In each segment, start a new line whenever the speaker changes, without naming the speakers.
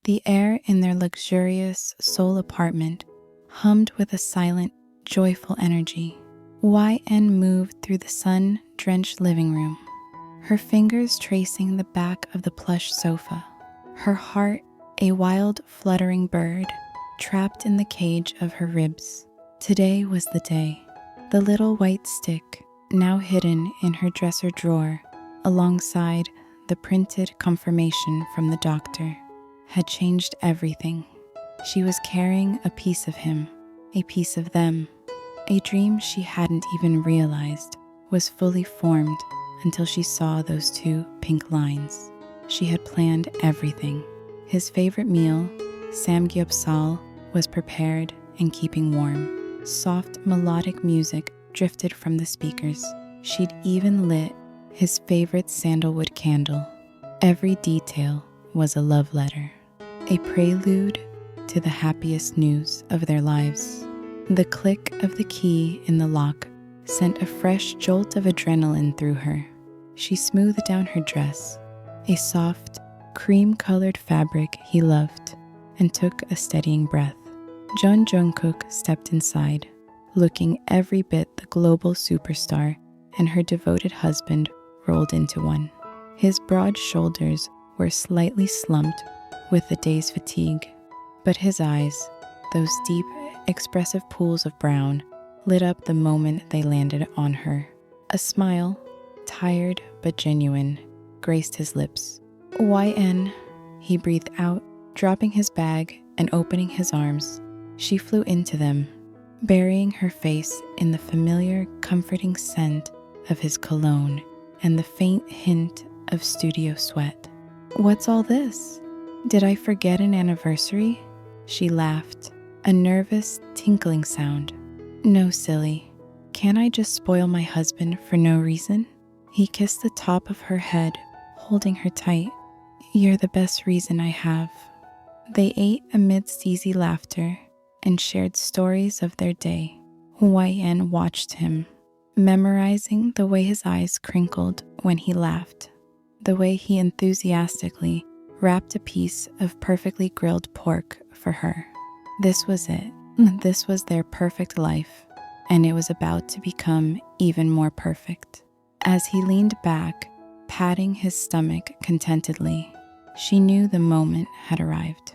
The air in their luxurious Seoul apartment hummed with a silent, joyful energy. YN moved through the sun-drenched living room, her fingers tracing the back of the plush sofa, her heart a wild, fluttering bird trapped in the cage of her ribs. Today was the day. The little white stick, now hidden in her dresser drawer, alongside the printed confirmation from the doctor, had changed everything. She was carrying a piece of him, a piece of them. A dream she hadn't even realized was fully formed until she saw those two pink lines. She had planned everything. His favorite meal, samgyeopsal, was prepared and keeping warm. Soft melodic music drifted from the speakers. She'd even lit his favorite sandalwood candle. Every detail was a love letter, a prelude to the happiest news of their lives. The click of the key in the lock sent a fresh jolt of adrenaline through her. She smoothed down her dress, a soft, cream-colored fabric he loved, and took a steadying breath. Jungkook stepped inside, looking every bit the global superstar, and her devoted husband rolled into one. His broad shoulders were slightly slumped with the day's fatigue, but his eyes, those deep, expressive pools of brown, lit up the moment they landed on her. A smile, tired but genuine, graced his lips. YN, he breathed out, dropping his bag and opening his arms. She flew into them, burying her face in the familiar, comforting scent of his cologne and the faint hint of studio sweat. "What's all this? Did I forget an anniversary?" She laughed, a nervous, tinkling sound. "No, silly. Can't I just spoil my husband for no reason?" He kissed the top of her head, holding her tight. "You're the best reason I have." They ate amidst easy laughter and shared stories of their day. YN watched him, memorizing the way his eyes crinkled when he laughed, the way he enthusiastically wrapped a piece of perfectly grilled pork for her. This was it. This was their perfect life, and it was about to become even more perfect. As he leaned back, patting his stomach contentedly, she knew the moment had arrived.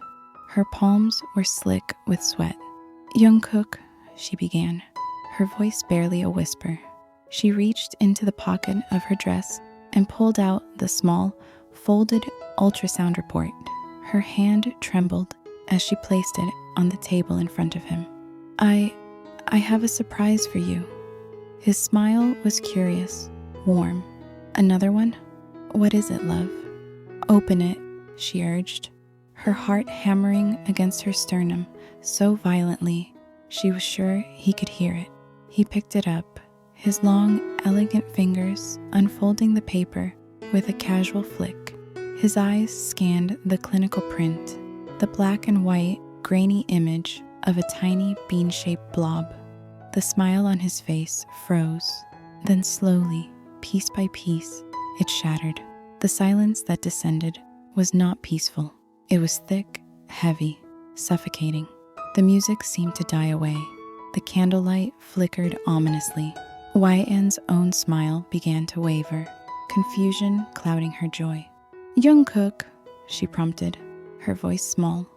Her palms were slick with sweat. "Jungkook," she began, her voice barely a whisper. She reached into the pocket of her dress and pulled out the small, folded ultrasound report. Her hand trembled as she placed it on the table in front of him. I have a surprise for you." His smile was curious, warm. "Another one? What is it, love?" "Open it," she urged, her heart hammering against her sternum so violently she was sure he could hear it. He picked it up, his long, elegant fingers unfolding the paper with a casual flick. His eyes scanned the clinical print, the black and white, grainy image of a tiny bean-shaped blob. The smile on his face froze. Then slowly, piece by piece, it shattered. The silence that descended was not peaceful. It was thick, heavy, suffocating. The music seemed to die away. The candlelight flickered ominously. YN's own smile began to waver, confusion clouding her joy. "Jungkook," she prompted, her voice small.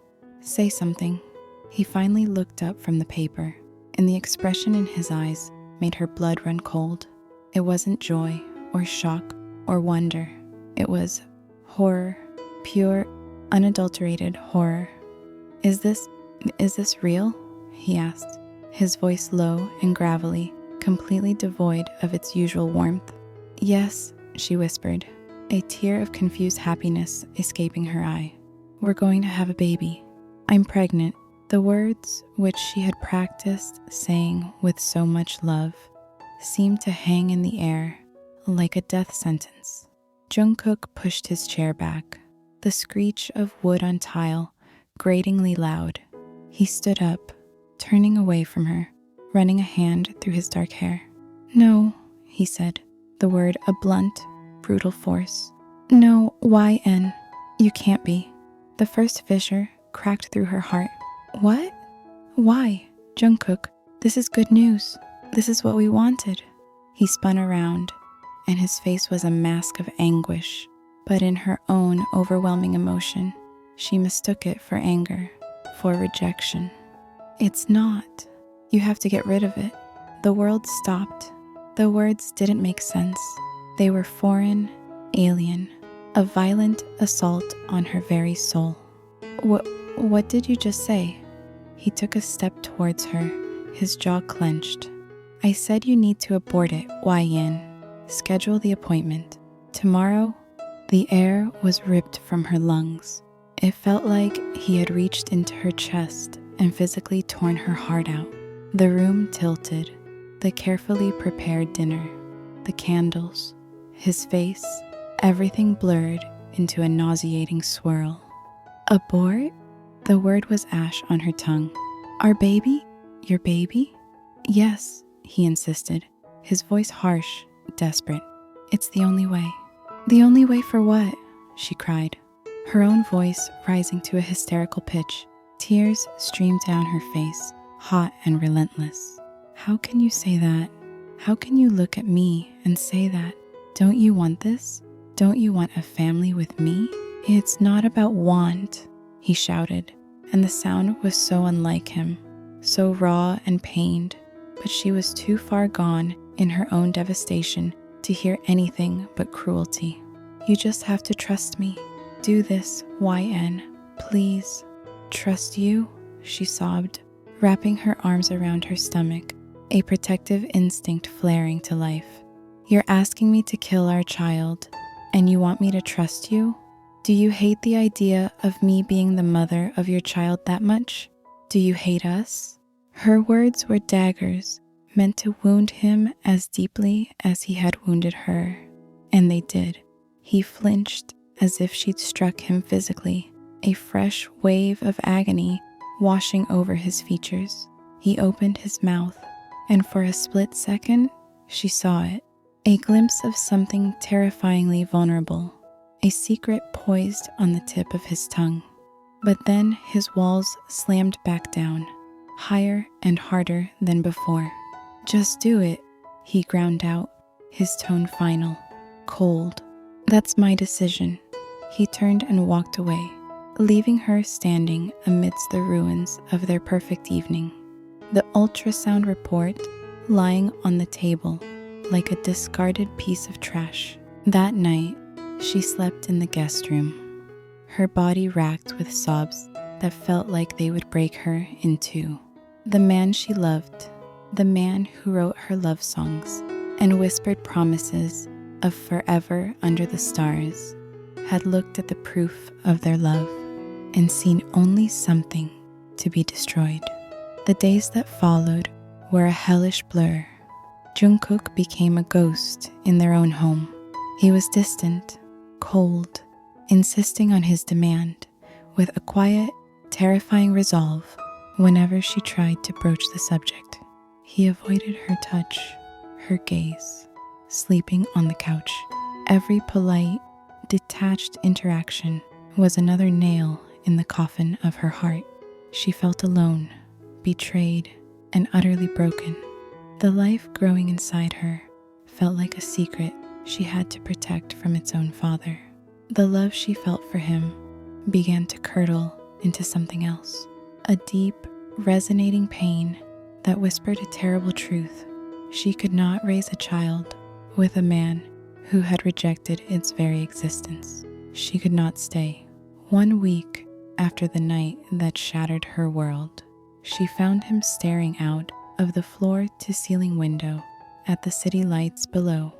"Say something." He finally looked up from the paper, and the expression in his eyes made her blood run cold. It wasn't joy or shock or wonder. It was horror, pure, unadulterated horror. Is this real?" he asked, his voice low and gravelly, completely devoid of its usual warmth. "Yes," she whispered, a tear of confused happiness escaping her eye. "We're going to have a baby. I'm pregnant." The words, which she had practiced saying with so much love, seemed to hang in the air like a death sentence. Jungkook pushed his chair back, the screech of wood on tile gratingly loud. He stood up, turning away from her, running a hand through his dark hair. "No," he said, the word a blunt, brutal force. "No, YN, you can't be." The first fissure cracked through her heart. What? Why? Jungkook, this is good news. This is what we wanted. He spun around, and his face was a mask of anguish, but in her own overwhelming emotion, she mistook it for anger, for rejection. It's not. You have to get rid of it. The world stopped. The words didn't make sense. They were foreign, alien, a violent assault on her very soul. What did you just say? He took a step towards her, his jaw clenched. I said you need to abort it, Yin. Schedule the appointment. Tomorrow. The air was ripped from her lungs. It felt like he had reached into her chest and physically torn her heart out. The room tilted, the carefully prepared dinner, the candles, his face, everything blurred into a nauseating swirl. Abort? The word was ash on her tongue. Our baby? Your baby? Yes, he insisted, his voice harsh, desperate. It's the only way. The only way for what? She cried, her own voice rising to a hysterical pitch. Tears streamed down her face, hot and relentless. How can you say that? How can you look at me and say that? Don't you want this? Don't you want a family with me? It's not about want, he shouted, and the sound was so unlike him, so raw and pained, but she was too far gone in her own devastation to hear anything but cruelty. You just have to trust me. Do this, YN, please. Trust you? She sobbed, wrapping her arms around her stomach, a protective instinct flaring to life. You're asking me to kill our child, and you want me to trust you? Do you hate the idea of me being the mother of your child that much? Do you hate us? Her words were daggers, meant to wound him as deeply as he had wounded her. And they did. He flinched as if she'd struck him physically, a fresh wave of agony washing over his features. He opened his mouth, and for a split second, she saw it. A glimpse of something terrifyingly vulnerable, a secret poised on the tip of his tongue. But then his walls slammed back down, higher and harder than before. Just do it, he ground out, his tone final, cold. That's my decision. He turned and walked away, leaving her standing amidst the ruins of their perfect evening. The ultrasound report lying on the table like a discarded piece of trash. That night, she slept in the guest room, her body racked with sobs that felt like they would break her in two. The man she loved, the man who wrote her love songs and whispered promises of forever under the stars, had looked at the proof of their love and seen only something to be destroyed. The days that followed were a hellish blur. Jungkook became a ghost in their own home. He was distant, cold, insisting on his demand with a quiet, terrifying resolve whenever she tried to broach the subject. He avoided her touch, her gaze, sleeping on the couch. Every polite, detached interaction was another nail in the coffin of her heart. She felt alone, betrayed, and utterly broken. The life growing inside her felt like a secret she had to protect from its own father. The love she felt for him began to curdle into something else, a deep, resonating pain that whispered a terrible truth. She could not raise a child with a man who had rejected its very existence. She could not stay. 1 week after the night that shattered her world, she found him staring out of the floor-to-ceiling window at the city lights below.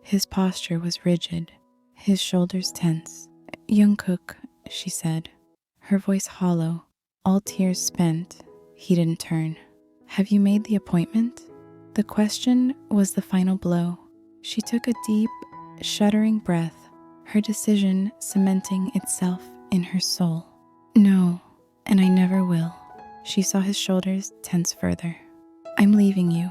His posture was rigid, his shoulders tense. Jungkook, she said, her voice hollow, all tears spent. He didn't turn. Have you made the appointment? The question was the final blow. She took a deep, shuddering breath, her decision cementing itself in her soul. No, and I never will. She saw his shoulders tense further. I'm leaving you.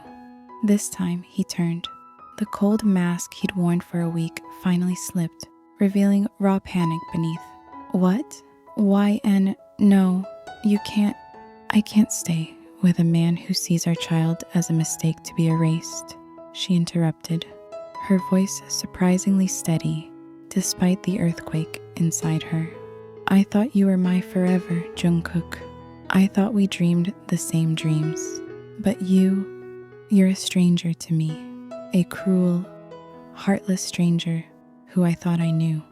This time he turned. The cold mask he'd worn for a week finally slipped, revealing raw panic beneath. What? YN, no, you can't. I can't stay with a man who sees our child as a mistake to be erased, she interrupted, her voice surprisingly steady despite the earthquake inside her. I thought you were my forever, Jungkook. I thought we dreamed the same dreams. But you're a stranger to me, a cruel, heartless stranger who I thought I knew.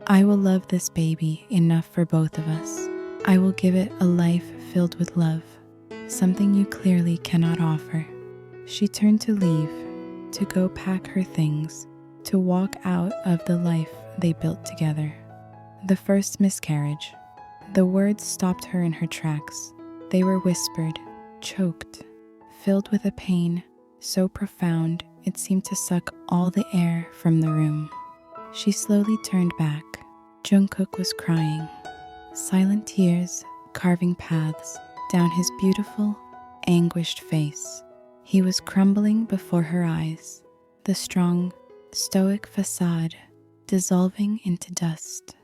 I will love this baby enough for both of us. I will give it a life filled with love, something you clearly cannot offer. She turned to leave, to go pack her things, to walk out of the life they built together. The first miscarriage. The words stopped her in her tracks. They were whispered, choked, filled with a pain so profound it seemed to suck all the air from the room. She slowly turned back. Jungkook was crying, silent tears carving paths down his beautiful, anguished face. He was crumbling before her eyes, the strong, stoic facade dissolving into dust.